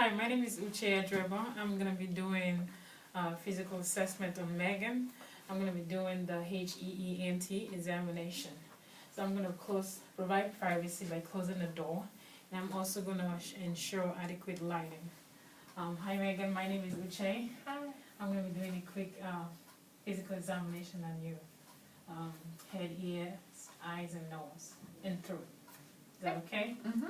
Hi, my name is Uche Adreba. I'm going to be doing physical assessment on Megan. I'm going to be doing the HEENT examination. So I'm going to provide privacy by closing the door. And I'm also going to ensure adequate lighting. Hi Megan, my name is Uche. Hi. I'm going to be doing a quick physical examination on you. Head, ears, eyes, and nose, and throat. Is that okay? Mm-hmm.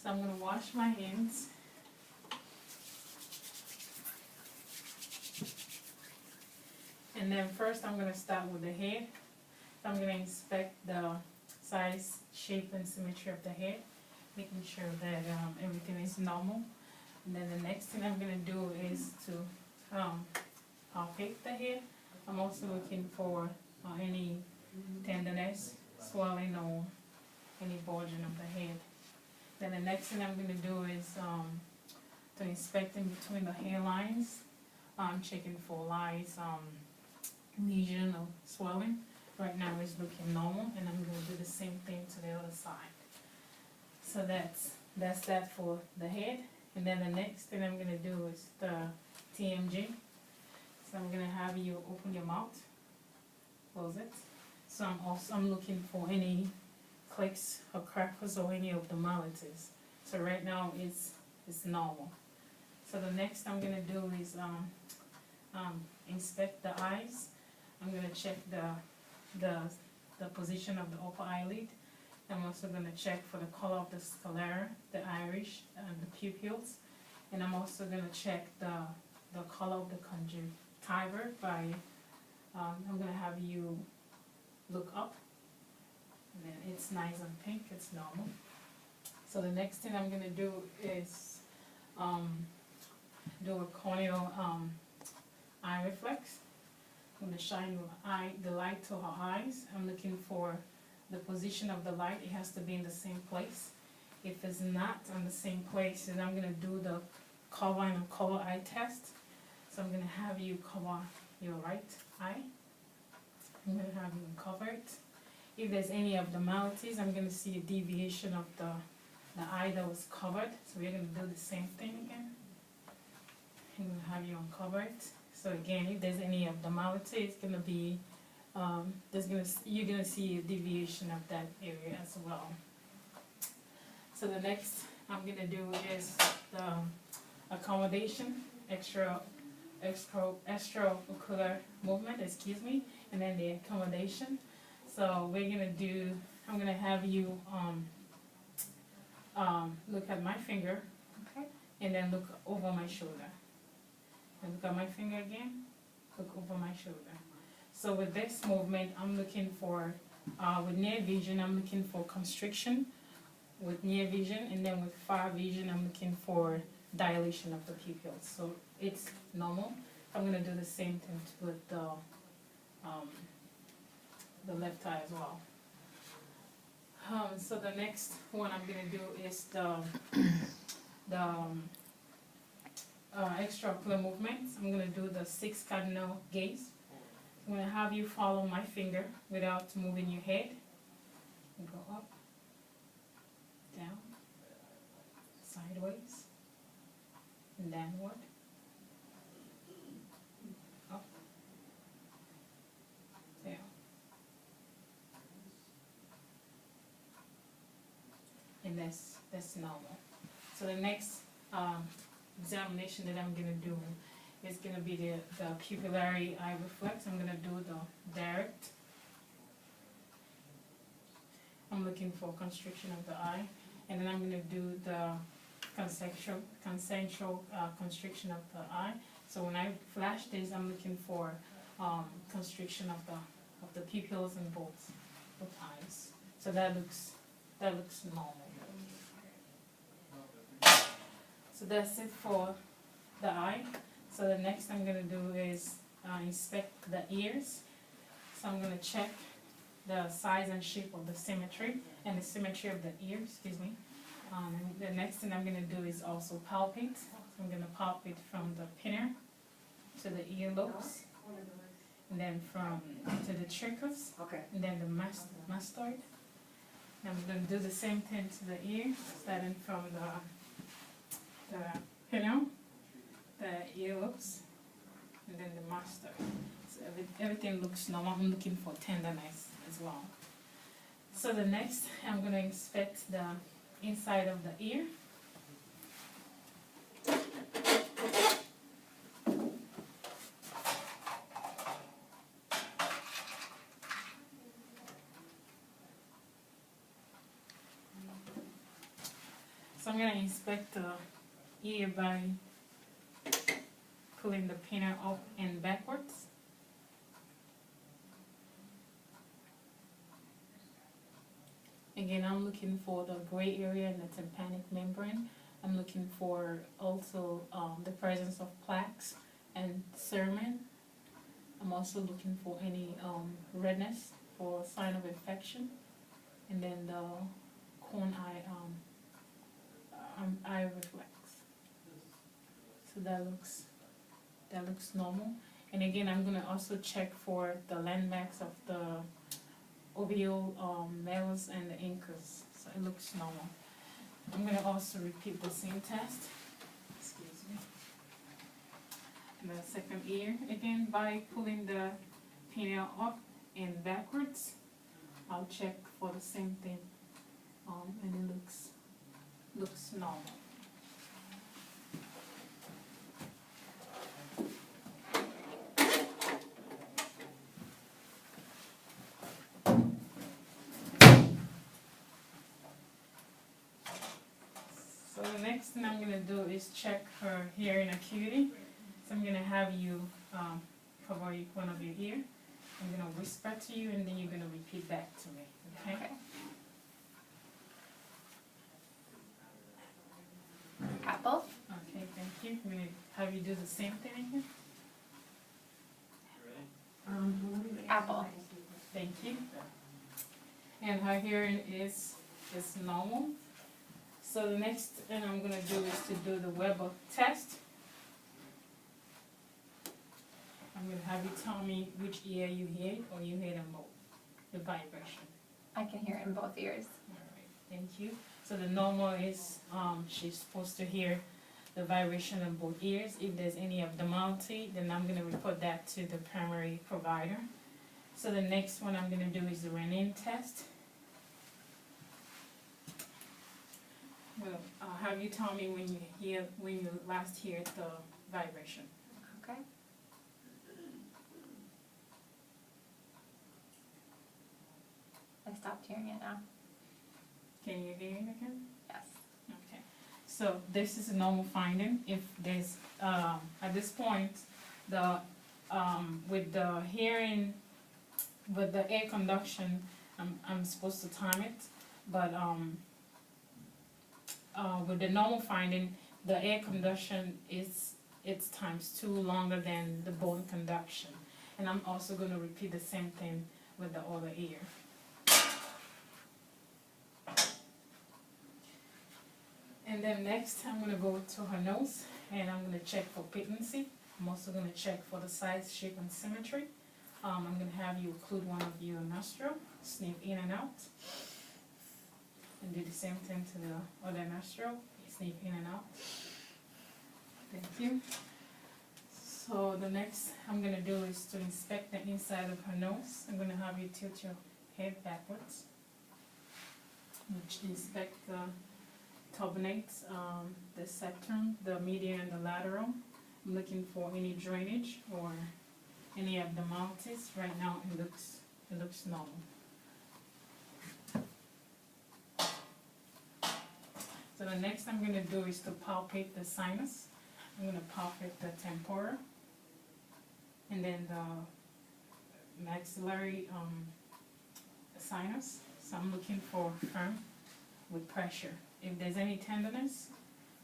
So I'm going to wash my hands. And then first I'm going to start with the head. So I'm going to inspect the size, shape, and symmetry of the head, making sure that everything is normal. And then the next thing I'm going to do is to palpate the head. I'm also looking for any tenderness, swelling, or any bulging of the head. Then the next thing I'm going to do is to inspect in between the hairlines, checking for lice, lesion or swelling. Right now it's looking normal, and I'm going to do the same thing to the other side. So that's that for the head. And then the next thing I'm going to do is the TMG. So I'm going to have you open your mouth, close it. So I'm looking for any clicks or crackles or any abnormalities. So right now it's normal. So the next I'm going to do is inspect the eyes. I'm going to check the position of the upper eyelid. I'm also going to check for the color of the sclera, the iris, and the pupils. And I'm also going to check the color of the conjunctiva by, I'm going to have you look up. And then it's nice and pink, it's normal. So the next thing I'm going to do is do a corneal eye reflex. I'm going to shine the light to her eyes. I'm looking for the position of the light. It has to be in the same place. If it's not in the same place, then I'm going to do the cover and cover eye test. So I'm going to have you cover your right eye. I'm going to have you cover it. If there's any abnormalities, I'm going to see a deviation of the eye that was covered. So we're going to do the same thing again. I'm going to have you uncover it. So again, if there's any abnormality, it's going to be, you're going to see a deviation of that area as well. So the next I'm going to do is the accommodation, extraocular movement, and then the accommodation. So we're going to do, I'm going to have you look at my finger, okay, and then look over my shoulder. And look at my finger again, look over my shoulder. So with this movement, I'm looking for, with near vision, I'm looking for constriction with near vision, and then with far vision, I'm looking for dilation of the pupils. So it's normal. I'm going to do the same thing with the left eye as well. So the next one I'm going to do is the extraocular movements. I'm going to do the 6 cardinal gaze. I'm going to have you follow my finger without moving your head. Go up, down, sideways, and downward, up, down. And that's normal. So the next examination that I'm going to do is going to be the pupillary eye reflex. I'm going to do the direct. I'm looking for constriction of the eye, and then I'm going to do the concentric constriction of the eye. So when I flash this, I'm looking for constriction of the pupils in both eyes. So that looks normal. So that's it for the eye. So the next I'm going to do is inspect the ears. So I'm going to check the size and shape of the symmetry and the symmetry of the ear, and the next thing I'm going to do is also palpate. So I'm going to palpate from the pinner to the earlobes, and then to the trichus, Okay. and then the mastoid. And I'm going to do the same thing to the ear, starting from the pinner faster. So everything looks normal. I'm looking for tenderness as well. So the next, I'm going to inspect the inside of the ear. So I'm going to inspect the ear by pulling the pinner up and backwards. Again, I'm looking for the gray area in the tympanic membrane. I'm looking for also the presence of plaques and cerumen. I'm also looking for any redness for sign of infection. And then the cone eye reflex. So that looks normal. And again, I'm gonna also check for the landmarks of the ovial nails and the incus. So it looks normal. I'm gonna also repeat the same test. Excuse me. And the second ear again by pulling the pineal up and backwards. I'll check for the same thing. And it looks normal. So the next thing I'm going to do is check her hearing acuity. So I'm going to have you cover one of your ear. I'm going to whisper to you and then you're going to repeat back to me. Okay? Apple. Okay, thank you. I'm going to have you do the same thing again. Apple. Thank you. And her hearing is normal. So the next thing I'm going to do is to do the Weber test. I'm going to have you tell me which ear you hear or you hear them both, the vibration. I can hear it in both ears. All right, thank you. So the normal is she's supposed to hear the vibration in both ears. If there's any abnormality, then I'm going to report that to the primary provider. So the next one I'm going to do is the Renin test. Well, have you tell me when you last hear the vibration. Okay. I stopped hearing it now. Can you hear it again? Yes. Okay. So this is a normal finding. If there's at this point the with the hearing with the air conduction, I'm supposed to time it, but with the normal finding, the air conduction it's times 2 longer than the bone conduction. And I'm also going to repeat the same thing with the other ear. And then next, I'm going to go to her nose, and I'm going to check for patency. I'm also going to check for the size, shape, and symmetry. I'm going to have you occlude one of your nostril, sniff in and out. And do the same thing to the other nostril, sniff in and out. Thank you. So the next I'm going to do is to inspect the inside of her nose. I'm going to have you tilt your head backwards, which inspect the turbinates, the septum, the median and the lateral. I'm looking for any drainage or any abnormalities. Right now it looks normal. So the next I'm going to do is to palpate the sinus. I'm going to palpate the tempora and then the maxillary sinus. So I'm looking for firm with pressure. If there's any tenderness,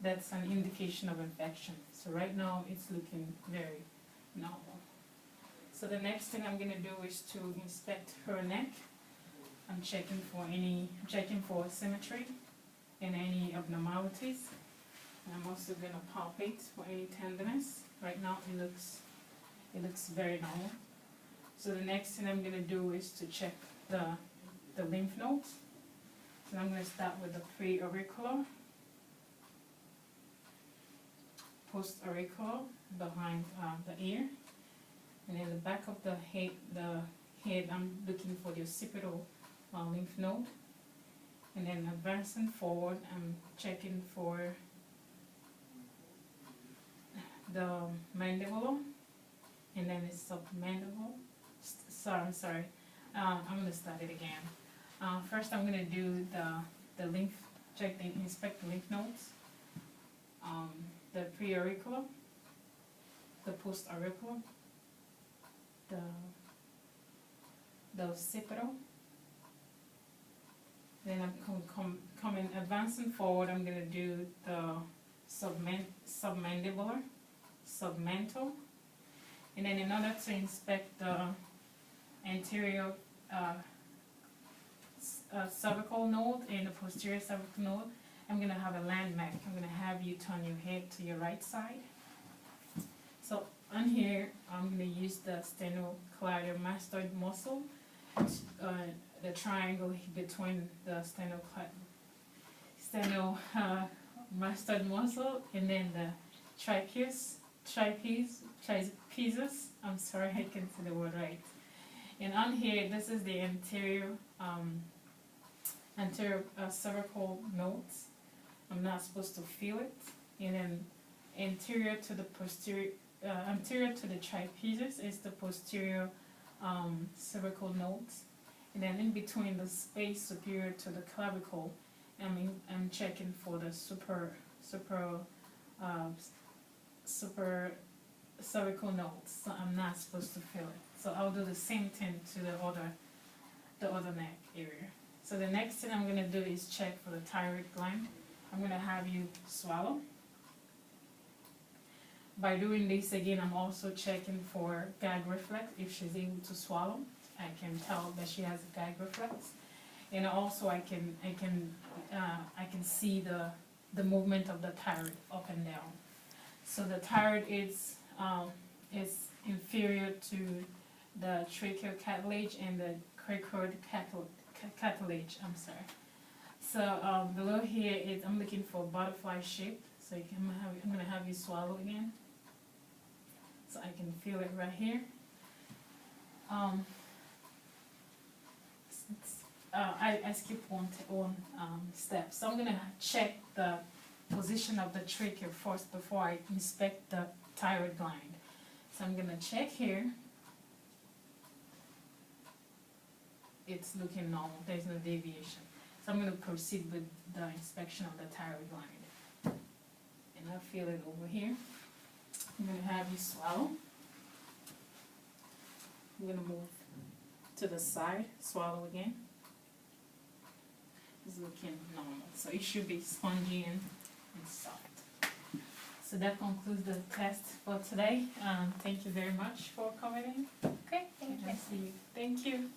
that's an indication of infection. So right now it's looking very normal. So the next thing I'm going to do is to inspect her neck. I'm checking for symmetry and any abnormalities. And I'm also going to palpate for any tenderness. Right now it looks very normal. So the next thing I'm going to do is to check the lymph nodes. So I'm going to start with the pre-auricular, post-auricular behind the ear, And then the back of the head, I'm looking for the occipital lymph node. And then advancing forward, I'm checking for the mandible, and then it's submandible. I'm sorry. I'm gonna start it again. First, I'm gonna do the lymph, inspect the lymph nodes, the preauricular, the postauricular, the occipital. Then I'm coming advancing forward. I'm gonna do the submandibular, submental, and then in order to inspect the anterior cervical node and the posterior cervical node, I'm gonna have a landmark. I'm gonna have you turn your head to your right side. So on here, I'm gonna use the sternocleidomastoid muscle, the triangle between the sternocleidomastoid muscle and then the trapezius. I'm sorry, I can't say the word right. And on here, this is the anterior cervical nodes. I'm not supposed to feel it. And then anterior to the posterior, anterior to the trapezius is the posterior cervical nodes. And then in between the space superior to the clavicle, I'm checking for the super cervical nodes. So I'm not supposed to feel it. So I'll do the same thing to the other neck area. So the next thing I'm gonna do is check for the thyroid gland. I'm gonna have you swallow. By doing this again, I'm also checking for gag reflex. If she's able to swallow, I can tell that she has a gag reflex, and also I can see the movement of the thyroid up and down. So the thyroid is inferior to the tracheal cartilage and the cricoid cartilage. I'm sorry. So below here is I'm looking for butterfly shape. So I'm gonna have you swallow again, so I can feel it right here. I skipped one step. So I'm gonna check the position of the trachea first before I inspect the thyroid gland. So I'm gonna check here. It's looking normal. There's no deviation. So I'm gonna proceed with the inspection of the thyroid gland. And I feel it over here. I'm gonna have you swallow. I'm gonna move to the side, swallow again. It's looking normal. So it should be spongy and soft. So that concludes the test for today. Thank you very much for coming in. Great, thank you. See you. Thank you.